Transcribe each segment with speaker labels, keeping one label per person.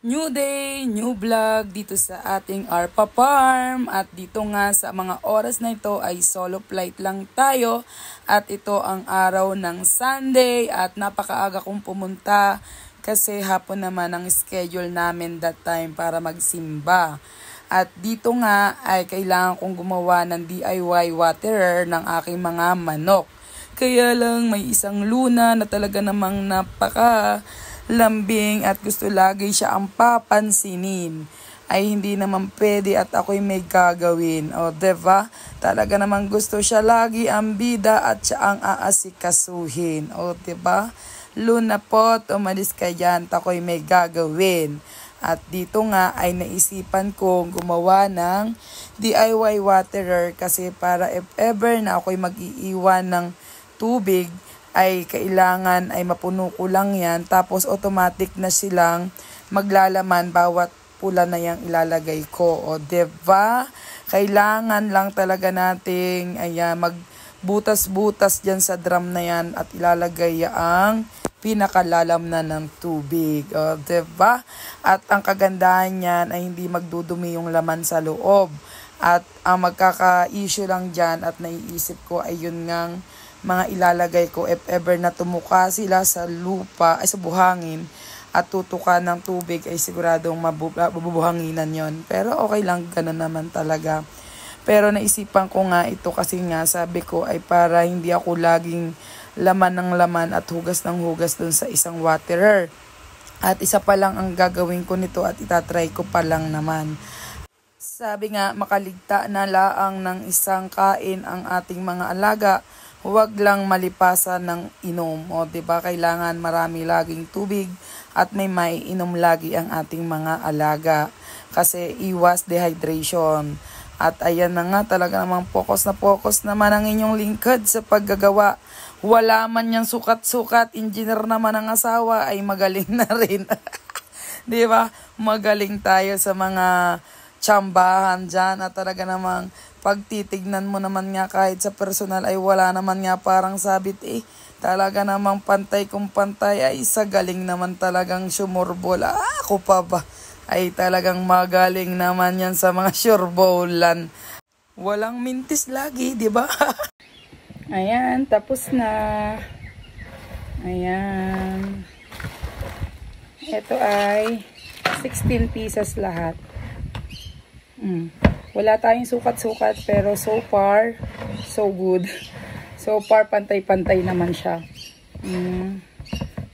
Speaker 1: New day, new vlog dito sa ating Arpa Farm. At dito nga sa mga oras na ito ay solo flight lang tayo. At ito ang araw ng Sunday at napakaaga kong pumunta kasi hapon naman ang schedule namin that time para magsimba. At dito nga ay kailangan kong gumawa ng DIY waterer ng aking mga manok. Kaya lang may isang luna na talaga namang lambing at gusto lagi siya ang papansinin. Ay hindi naman pwede at ako'y may gagawin. O diba? Talaga naman gusto siya lagi ang bida at siya ang aasikasuhin. O diba? Luna po, umalis ka dyan at ako'y may gagawin. At dito nga ay naisipan kong gumawa ng DIY waterer kasi para if ever na ako'y mag-iiwan ng tubig ay kailangan ay mapuno ko lang yan. Tapos automatic na silang maglalaman bawat pula na yung ilalagay ko. O diba? Kailangan lang talaga nating magbutas-butas dyan sa drum na yan at ilalagay ang pinakalalam na ng tubig. O diba? At ang kagandahan yan ay hindi magdudumi yung laman sa loob. At ang magkaka-issue lang dyan at naiisip ko ay yun ngang mga ilalagay ko if ever na tumuka sila sa lupa, ay sa buhangin at tutuka ng tubig ay siguradong mabubuhanginan yon. Pero okay lang, ganun naman talaga. Pero naisipan ko nga ito kasi nga sabi ko ay para hindi ako laging laman ng laman at hugas ng hugas dun sa isang waterer. At isa pa lang ang gagawin ko nito at itatry ko pa lang naman. Sabi nga makaligta na laang ng isang kain ang ating mga alaga. Huwag lang malipasan ng inom. O diba, kailangan marami laging tubig at may maiinom lagi ang ating mga alaga. Kasi iwas dehydration. At ayan na nga, talaga namang focus naman ang inyong lingkod sa paggagawa. Wala man yung sukat-sukat, engineer naman ang asawa ay magaling na rin. Diba? Magaling tayo sa mga tsambahan dyan at talaga namang pag titignan mo naman nga kahit sa personal ay wala naman nga parang sabit talaga namang pantay kung pantay ay sa galing naman talagang sumurbol. Ako pa ba? Ay talagang magaling naman yan sa mga surbolan. Walang mintis lagi, di ba? Ayan, tapos na. Ayan. Ito ay 16 pieces lahat. Wala tayong sukat-sukat pero so far, so good. So far, pantay-pantay naman siya.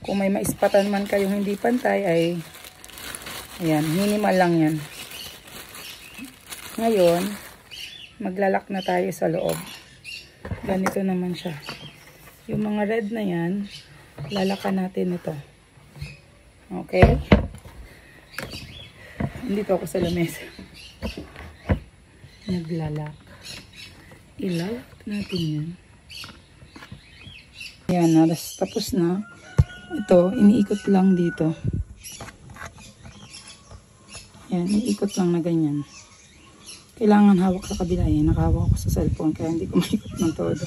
Speaker 1: Kung may maispatan man kayong hindi pantay ay ayan, minimal lang yan. Ngayon, maglalak na tayo sa loob. Ganito naman siya. Yung mga red na yan, lalakan natin ito. Okay? Nandito ako sa lamesa. Naglalak. Ilalak natin yan. Ayan, tapos na. Ito, iniikot lang dito. Ayan, iniikot lang na ganyan. Kailangan hawak sa kabila. Ayan, nakahawak ako sa cellphone kaya hindi ko maikot ng todo.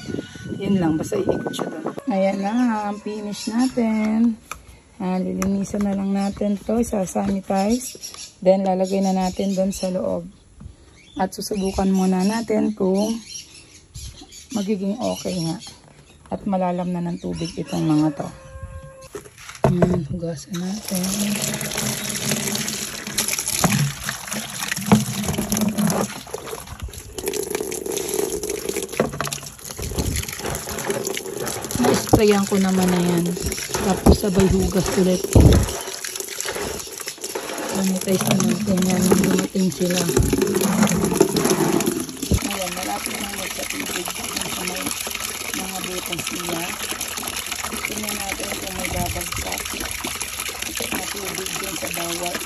Speaker 1: Ayan lang, basta iikot siya doon. Ayan na, ang finish natin. Lilinisan na lang natin to, isa-sanitize. Then, lalagay na natin doon sa loob. At susubukan muna natin kung magiging okay nga. At malalam na ng tubig itong mga to. Hugasan natin. Na-sprayan ko naman na yan. Tapos sabay hugas ulit. Sanitize naman yan. Lumating sila. Ayan, malapit lang magpatibig sa may mga butas nila. Tingnan natin kung may babagsak na tubig din sa bawat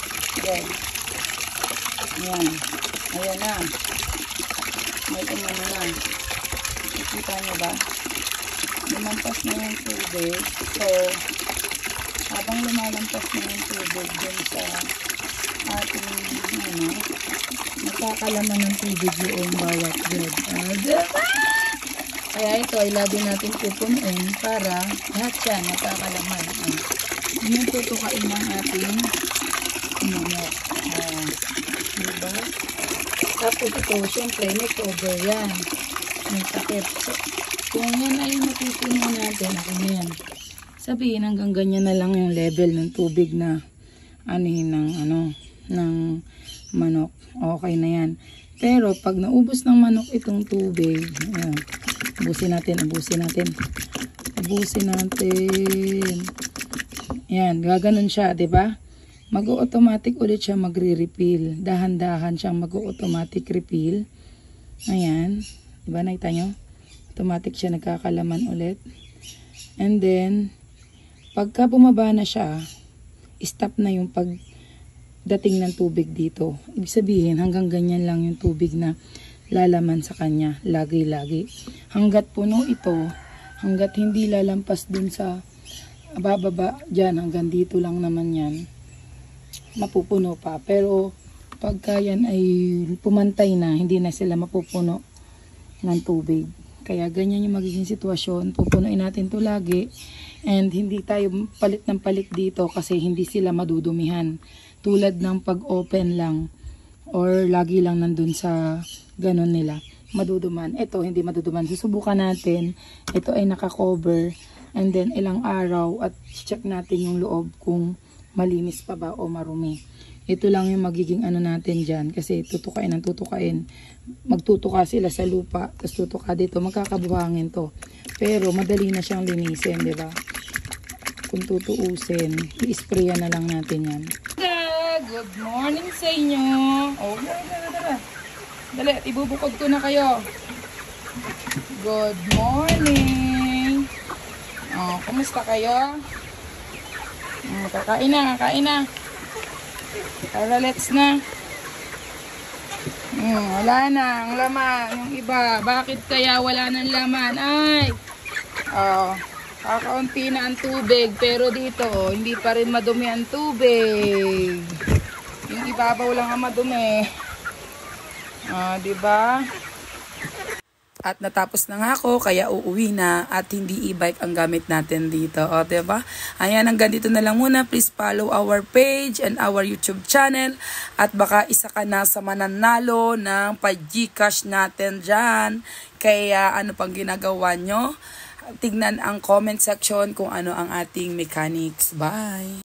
Speaker 1: yan. Ayan. Ayan na. May umano na. Nakita nyo ba? Lulampas na yung tubig. So, habang lumalampas na yung tubig din sa ating nagkakalaman ng tubig yung bawat bread. Kaya ito ay lagi natin pupunin para lahat yan nakakalaman. Yung tutukain ng ating Pag ito, syempre, may cover yan. May takip. So, kung yan ay matutunan natin, ako na yan. Sabihin, hanggang ganyan na lang yung level ng tubig na ng manok. Okay na yan. Pero, pag naubos ng manok itong tubig, ayan, ubusin natin. Yan, gaganon siya, 'di ba? Mag-automatic ulit siya magre-refill. Dahan-dahan siyang mag-automatic refill. Ayan, 'di ba nakita nyo? Automatic siya nagkakalaman ulit. And then, pagka bumaba na siya, stop na yung pagdating ng tubig dito. Ibig sabihin, hanggang ganyan lang yung tubig na lalaman sa kanya, lagi-lagi. Hanggat puno ito, hanggat hindi lalampas dun sa bababa dyan, hanggang dito lang naman yan, mapupuno pa. Pero pagka yan ay pumantay na, hindi na sila mapupuno ng tubig. Kaya ganyan yung magiging sitwasyon. Pupunuin natin to lagi. And hindi tayo palit ng palit dito kasi hindi sila madudumihan. Tulad ng pag-open lang or lagi lang nandun sa ganun nila, maduduman. Ito hindi maduduman. Susubukan natin. Ito ay naka-cover. And then ilang araw at check natin yung loob kung malinis pa ba o marumi. Ito lang yung magiging natin dyan. Kasi tutukain. Magtutuka sila sa lupa. Tapos tutuka dito. Magkakabuhangin to. Pero madali na siyang linisin, di ba? Kung tutuusin, i-sprayan na lang natin yan. Good morning sa inyo. Oh, dali, ibubukod ko na kayo. Good morning. Oh, kumusta kayo? Kakain na. Tara, let's na. Wala na ang laman. Yung iba, bakit kaya wala nang laman? Ay! Kakaunti na ang tubig. Pero dito, hindi pa rin madumi ang tubig. Yung ibabaw lang ang madumi. Diba? At natapos na nga ako, kaya uuwi na at hindi e-bike ang gamit natin dito. O, diba? Ayan, hanggang dito na lang muna. Please follow our page and our YouTube channel. At baka isa ka na sa mananalo ng pa-Gcash natin dyan. Kaya ano pang ginagawa nyo? Tignan ang comment section kung ano ang ating mechanics. Bye!